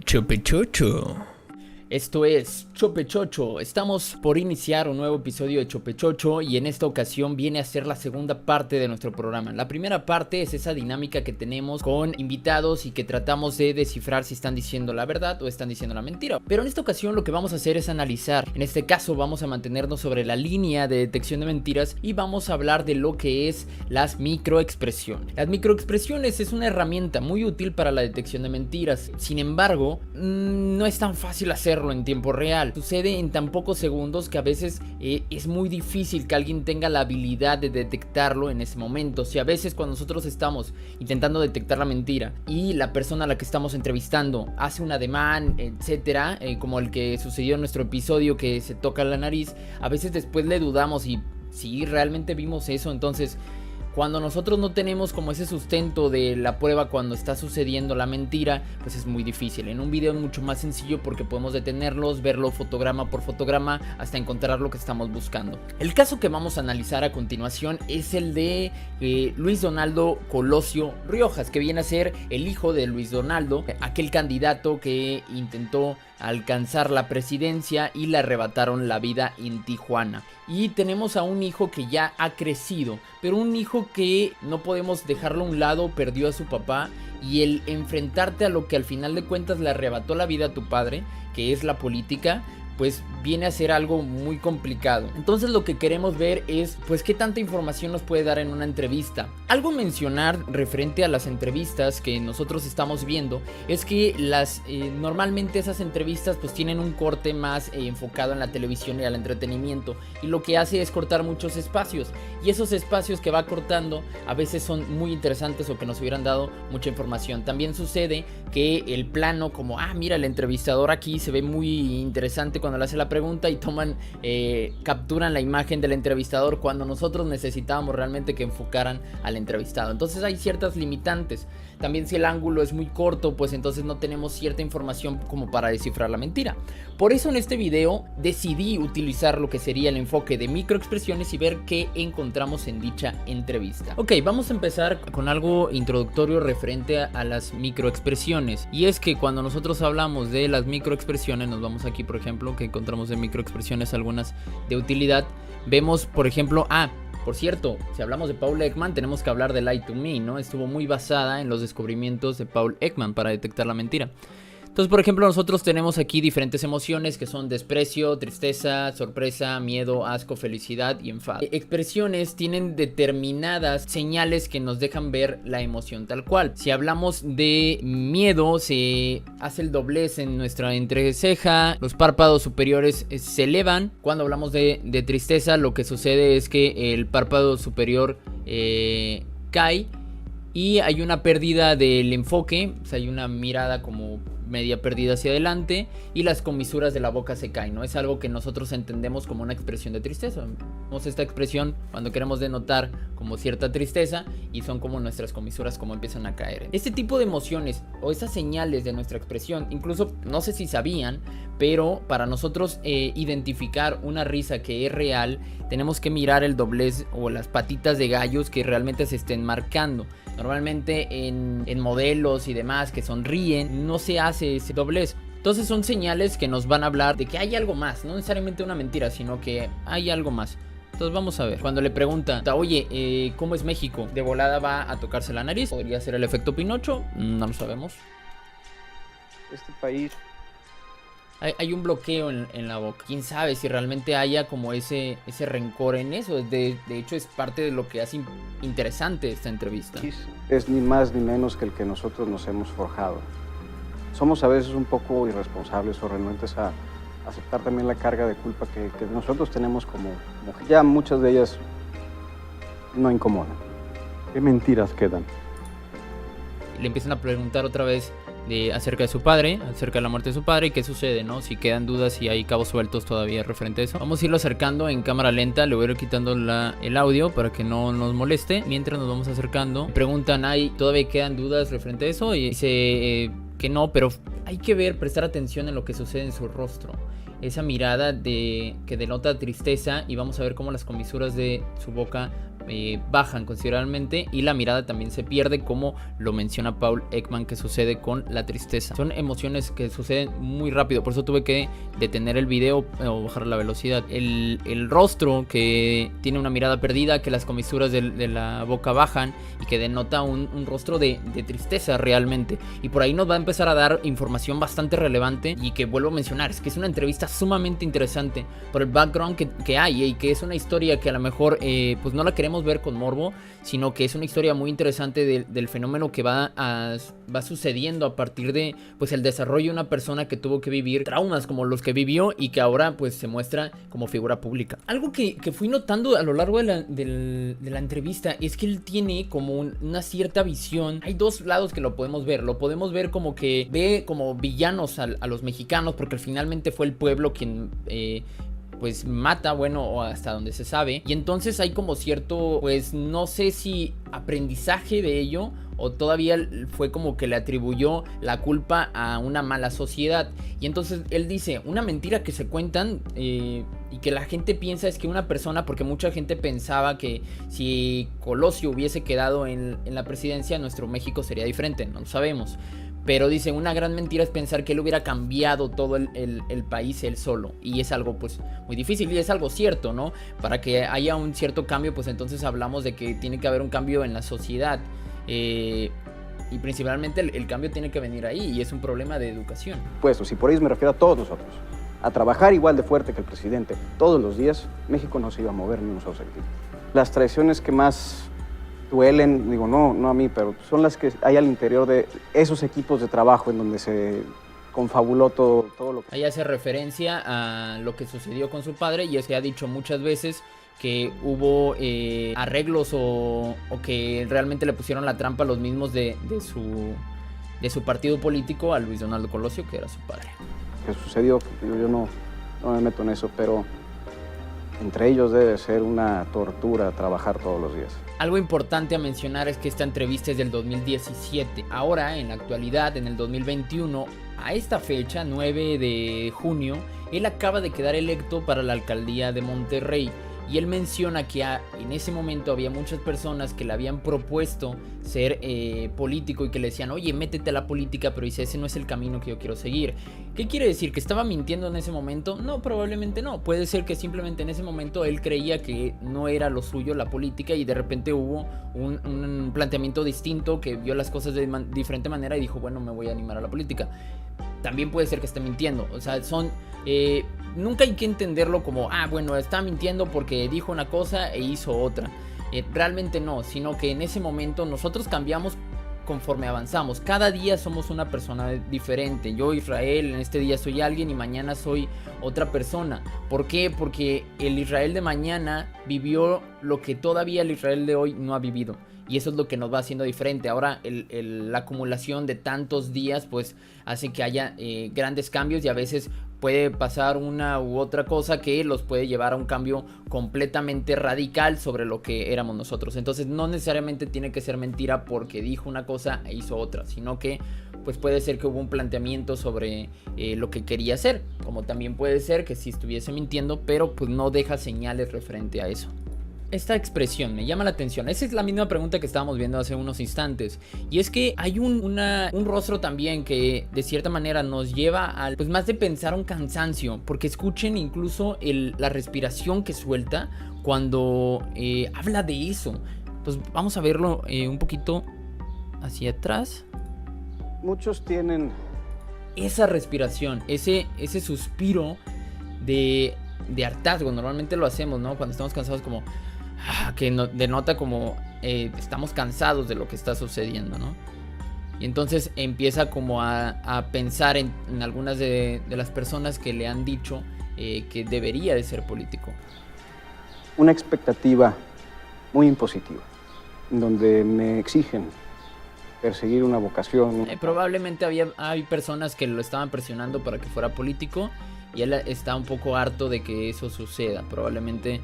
Chopechocho. Esto es Chopechocho. Estamos por iniciar un nuevo episodio de Chopechocho y en esta ocasión viene a ser la segunda parte de nuestro programa. La primera parte es esa dinámica que tenemos con invitados y que tratamos de descifrar si están diciendo la verdad o están diciendo la mentira. Pero en esta ocasión lo que vamos a hacer es analizar. En este caso vamos a mantenernos sobre la línea de detección de mentiras y vamos a hablar de lo que es las microexpresiones. Las microexpresiones es una herramienta muy útil para la detección de mentiras. Sin embargo, no es tan fácil hacerlo en tiempo real. Sucede en tan pocos segundos que a veces es muy difícil que alguien tenga la habilidad de detectarlo en ese momento. Si a veces cuando nosotros estamos intentando detectar la mentira y la persona a la que estamos entrevistando hace un ademán, etcétera, como el que sucedió en nuestro episodio que se toca la nariz, a veces después le dudamos y si realmente vimos eso. Entonces, cuando nosotros no tenemos como ese sustento de la prueba cuando está sucediendo la mentira, pues es muy difícil. En un video es mucho más sencillo porque podemos detenerlos, verlo fotograma por fotograma hasta encontrar lo que estamos buscando. El caso que vamos a analizar a continuación es el de Luis Donaldo Colosio Riojas, que viene a ser el hijo de Luis Donaldo, aquel candidato que intentó alcanzar la presidencia y le arrebataron la vida en Tijuana. Y tenemos a un hijo que ya ha crecido, pero un hijo que no podemos dejarlo a un lado, perdió a su papá, y el enfrentarte a lo que al final de cuentas le arrebató la vida a tu padre, que es la política, pues viene a ser algo muy complicado. Entonces lo que queremos ver es pues qué tanta información nos puede dar en una entrevista. Algo mencionar referente a las entrevistas que nosotros estamos viendo es que normalmente esas entrevistas pues tienen un corte más enfocado en la televisión y al entretenimiento, y lo que hace es cortar muchos espacios, y esos espacios que va cortando a veces son muy interesantes o que nos hubieran dado mucha información. También sucede que el plano como mira, el entrevistador aquí se ve muy interesante cuando le hace la pregunta, y capturan la imagen del entrevistador cuando nosotros necesitábamos realmente que enfocaran al entrevistado. Entonces hay ciertas limitantes. También si el ángulo es muy corto, pues entonces no tenemos cierta información como para descifrar la mentira. Por eso en este video decidí utilizar lo que sería el enfoque de microexpresiones y ver qué encontramos en dicha entrevista. Ok, vamos a empezar con algo introductorio referente a las microexpresiones. Y es que cuando nosotros hablamos de las microexpresiones, nos vamos aquí por ejemplo, que encontramos en microexpresiones algunas de utilidad. Vemos por ejemplo, por cierto, si hablamos de Paul Ekman, tenemos que hablar de Lie to Me, ¿no? Estuvo muy basada en los descubrimientos de Paul Ekman para detectar la mentira. Entonces, por ejemplo, nosotros tenemos aquí diferentes emociones que son desprecio, tristeza, sorpresa, miedo, asco, felicidad y enfado. Expresiones tienen determinadas señales que nos dejan ver la emoción tal cual. Si hablamos de miedo, se hace el doblez en nuestra entreceja, los párpados superiores se elevan. Cuando hablamos de tristeza, lo que sucede es que el párpado superior cae y hay una pérdida del enfoque, o sea, hay una mirada como media perdida hacia adelante y las comisuras de la boca se caen, ¿no? Es algo que nosotros entendemos como una expresión de tristeza. Vemos esta expresión cuando queremos denotar como cierta tristeza y son como nuestras comisuras como empiezan a caer. Este tipo de emociones o esas señales de nuestra expresión, incluso no sé si sabían, pero para nosotros identificar una risa que es real, tenemos que mirar el doblez o las patitas de gallos que realmente se estén marcando. Normalmente en modelos y demás que sonríen no se hace ese doblez. Entonces son señales que nos van a hablar de que hay algo más, no necesariamente una mentira, sino que hay algo más. Entonces vamos a ver. Cuando le pregunta, oye, ¿cómo es México? De volada va a tocarse la nariz. ¿Podría ser el efecto Pinocho? No lo sabemos. Este país... Hay un bloqueo en la boca. Quién sabe si realmente haya como ese rencor en eso. De hecho es parte de lo que hace interesante esta entrevista. Es ni más ni menos que el que nosotros nos hemos forjado. Somos a veces un poco irresponsables o renuentes a aceptar también la carga de culpa que nosotros tenemos como ya muchas de ellas no incomodan. ¿Qué mentiras quedan? Le empiezan a preguntar otra vez acerca de su padre, acerca de la muerte de su padre y qué sucede, ¿no? Si quedan dudas y hay cabos sueltos todavía referente a eso. Vamos a irlo acercando en cámara lenta, le voy a ir quitando el audio para que no nos moleste. Mientras nos vamos acercando, preguntan, ¿todavía quedan dudas referente a eso? Y dice que no, pero hay que prestar atención en lo que sucede en su rostro. Esa mirada que denota tristeza, y vamos a ver cómo las comisuras de su boca bajan considerablemente y la mirada también se pierde, como lo menciona Paul Ekman, que sucede con la tristeza. Son emociones que suceden muy rápido, por eso tuve que detener el video o bajar la velocidad. El rostro que tiene una mirada perdida, que las comisuras de la boca bajan y que denota un rostro de tristeza realmente, y por ahí nos va a empezar a dar información bastante relevante y que vuelvo a mencionar, es que es una entrevista sumamente interesante por el background que hay, y que es una historia que a lo mejor pues no la queremos ver con morbo, sino que es una historia muy interesante del fenómeno que va sucediendo a partir de pues el desarrollo de una persona que tuvo que vivir traumas como los que vivió y que ahora pues se muestra como figura pública. Algo que fui notando a lo largo de la entrevista es que él tiene como una cierta visión. Hay dos lados que lo podemos ver como que ve como villanos a los mexicanos, porque finalmente fue el pueblo quien pues mata, bueno, o hasta donde se sabe, y entonces hay como cierto, pues no sé si aprendizaje de ello, o todavía fue como que le atribuyó la culpa a una mala sociedad. Y entonces él dice, una mentira que se cuentan y que la gente piensa es que una persona, porque mucha gente pensaba que si Colosio hubiese quedado en la presidencia, nuestro México sería diferente, no lo sabemos. Pero dice, una gran mentira es pensar que él hubiera cambiado todo el país él solo. Y es algo pues muy difícil, y es algo cierto, ¿no? Para que haya un cierto cambio, pues entonces hablamos de que tiene que haber un cambio en la sociedad. Y principalmente el cambio tiene que venir ahí, y es un problema de educación. Pues, si por ello me refiero a todos nosotros, a trabajar igual de fuerte que el presidente todos los días, México no se iba a mover ni un solo centímetro. Las traiciones que más duelen, digo, no a mí, pero son las que hay al interior de esos equipos de trabajo en donde se confabuló todo lo que... Ahí hace referencia a lo que sucedió con su padre, y es que ha dicho muchas veces que hubo arreglos o que realmente le pusieron la trampa a los mismos de su partido político, a Luis Donaldo Colosio, que era su padre. Que sucedió, yo no me meto en eso, pero entre ellos debe ser una tortura trabajar todos los días. Algo importante a mencionar es que esta entrevista es del 2017. Ahora, en la actualidad, en el 2021, a esta fecha, 9 de junio, él acaba de quedar electo para la alcaldía de Monterrey. Y él menciona que en ese momento había muchas personas que le habían propuesto ser político y que le decían, oye, métete a la política, pero dice, ese no es el camino que yo quiero seguir. ¿Qué quiere decir? ¿Que estaba mintiendo en ese momento? No, probablemente no. Puede ser que simplemente en ese momento él creía que no era lo suyo la política, y de repente hubo un planteamiento distinto, que vio las cosas de diferente manera y dijo, bueno, me voy a animar a la política. También puede ser que esté mintiendo. O sea, nunca hay que entenderlo como, bueno, está mintiendo porque dijo una cosa e hizo otra. Realmente no, sino que en ese momento nosotros cambiamos conforme avanzamos. Cada día somos una persona diferente. Yo, Israel, en este día soy alguien y mañana soy otra persona. ¿Por qué? Porque el Israel de mañana vivió lo que todavía el Israel de hoy no ha vivido. Y eso es lo que nos va haciendo diferente. Ahora la acumulación de tantos días pues hace que haya grandes cambios, y a veces puede pasar una u otra cosa que los puede llevar a un cambio completamente radical sobre lo que éramos nosotros. Entonces no necesariamente tiene que ser mentira porque dijo una cosa e hizo otra, sino que pues puede ser que hubo un planteamiento sobre lo que quería hacer, como también puede ser que sí estuviese mintiendo, pero pues no deja señales referente a eso. Esta expresión me llama la atención. Esa es la misma pregunta que estábamos viendo hace unos instantes. Y es que hay un rostro también que de cierta manera nos lleva al, pues más de pensar, un cansancio. Porque escuchen incluso la respiración que suelta cuando habla de eso. Pues vamos a verlo un poquito hacia atrás. Muchos tienen esa respiración, ese suspiro de hartazgo. Normalmente lo hacemos, ¿no? Cuando estamos cansados, como que denota como estamos cansados de lo que está sucediendo, ¿no? Y entonces empieza como a pensar en algunas de las personas que le han dicho que debería de ser político. Una expectativa muy impositiva, donde me exigen perseguir una vocación. Probablemente hay personas que lo estaban presionando para que fuera político, y él está un poco harto de que eso suceda. Probablemente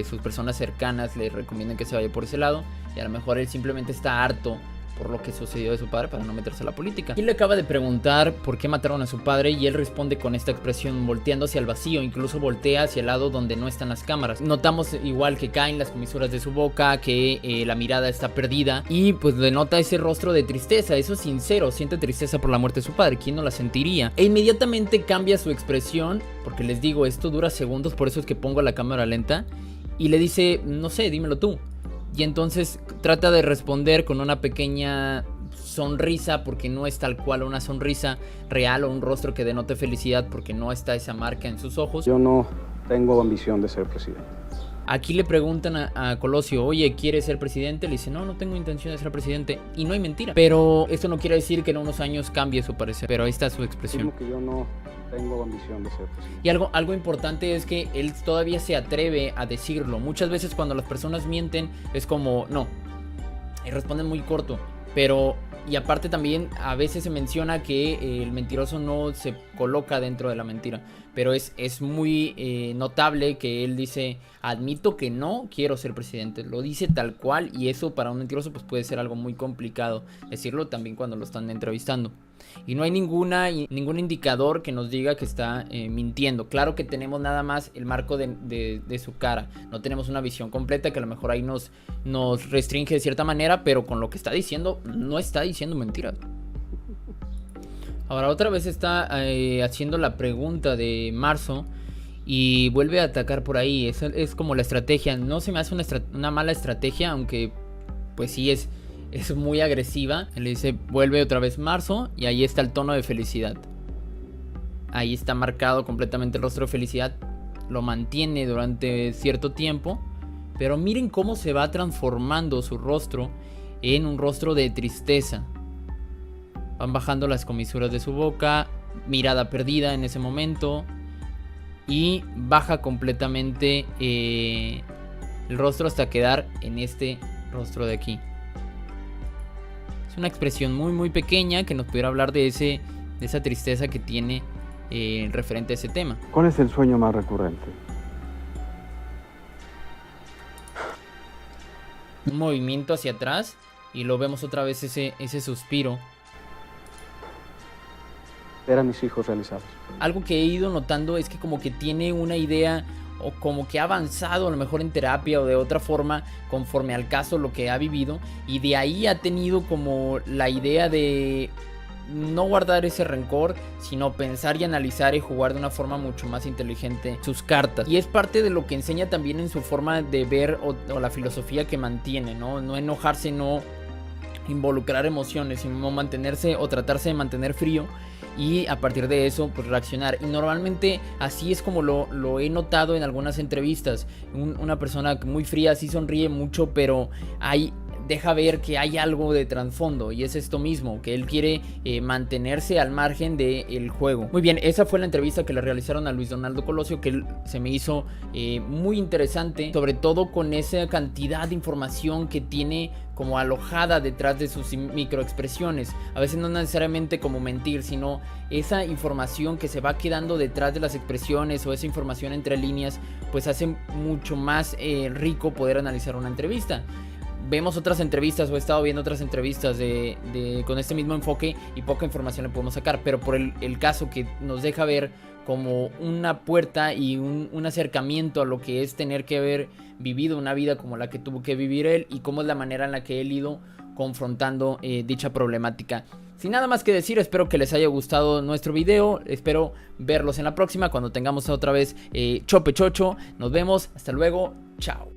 sus personas cercanas le recomienden que se vaya por ese lado, y a lo mejor él simplemente está harto por lo que sucedió de su padre para no meterse a la política. Y le acaba de preguntar por qué mataron a su padre y él responde con esta expresión volteando hacia el vacío, incluso voltea hacia el lado donde no están las cámaras. Notamos igual que caen las comisuras de su boca, que la mirada está perdida y pues denota ese rostro de tristeza, eso es sincero, siente tristeza por la muerte de su padre, ¿quién no la sentiría? E inmediatamente cambia su expresión, porque les digo, esto dura segundos, por eso es que pongo la cámara lenta, y le dice, no sé, dímelo tú. Y entonces trata de responder con una pequeña sonrisa, porque no es tal cual una sonrisa real o un rostro que denote felicidad, porque no está esa marca en sus ojos. Yo no tengo ambición de ser presidente. Aquí le preguntan a Colosio, oye, ¿quieres ser presidente? Le dice, no, no tengo intención de ser presidente. Y no hay mentira. Pero esto no quiere decir que en unos años cambie su parecer. Pero ahí está su expresión. Mismo que yo no tengo ambición de ser presidente. Y algo importante es que él todavía se atreve a decirlo. Muchas veces cuando las personas mienten es como, no. Y responden muy corto. Pero, y aparte también a veces se menciona que el mentiroso no se coloca dentro de la mentira. Pero es muy notable que él dice, admito que no quiero ser presidente. Lo dice tal cual y eso para un mentiroso pues puede ser algo muy complicado decirlo también cuando lo están entrevistando. Y no hay ningún indicador que nos diga que está mintiendo. Claro que tenemos nada más el marco de su cara. No tenemos una visión completa que a lo mejor ahí nos restringe de cierta manera, pero con lo que está diciendo, no está diciendo mentiras. Ahora otra vez está haciendo la pregunta de Marzo y vuelve a atacar por ahí. Es como la estrategia. No se me hace una mala estrategia, aunque pues sí es muy agresiva. Le dice, vuelve otra vez Marzo y ahí está el tono de felicidad. Ahí está marcado completamente el rostro de felicidad. Lo mantiene durante cierto tiempo. Pero miren cómo se va transformando su rostro en un rostro de tristeza. Van bajando las comisuras de su boca, mirada perdida en ese momento. Y baja completamente el rostro hasta quedar en este rostro de aquí. Es una expresión muy pequeña que nos pudiera hablar de esa tristeza que tiene referente a ese tema. ¿Cuál es el sueño más recurrente? Un movimiento hacia atrás y lo vemos otra vez ese suspiro. Ver a mis hijos realizados. Algo que he ido notando es que como que tiene una idea o como que ha avanzado a lo mejor en terapia o de otra forma conforme al caso lo que ha vivido y de ahí ha tenido como la idea de no guardar ese rencor, sino pensar y analizar y jugar de una forma mucho más inteligente sus cartas. Y es parte de lo que enseña también en su forma de ver o la filosofía que mantiene, ¿no? No enojarse, no involucrar emociones, sino mantenerse o tratarse de mantener frío. Y a partir de eso pues reaccionar. Y normalmente así es como lo he notado en algunas entrevistas. Una persona muy fría sí sonríe mucho, pero deja ver que hay algo de trasfondo. Y es esto mismo, que él quiere mantenerse al margen del juego. Muy bien, esa fue la entrevista que le realizaron a Luis Donaldo Colosio, que se me hizo muy interesante. Sobre todo con esa cantidad de información que tiene como alojada detrás de sus microexpresiones. A veces no necesariamente como mentir, sino esa información que se va quedando detrás de las expresiones o esa información entre líneas, pues hace mucho más rico poder analizar una entrevista. Vemos otras entrevistas o he estado viendo otras entrevistas con este mismo enfoque y poca información le podemos sacar, pero por el caso que nos deja ver como una puerta y un acercamiento a lo que es tener que haber vivido una vida como la que tuvo que vivir él y cómo es la manera en la que él ha ido confrontando dicha problemática. Sin nada más que decir, espero que les haya gustado nuestro video, espero verlos en la próxima cuando tengamos otra vez Chope Chocho. Nos vemos, hasta luego, chao.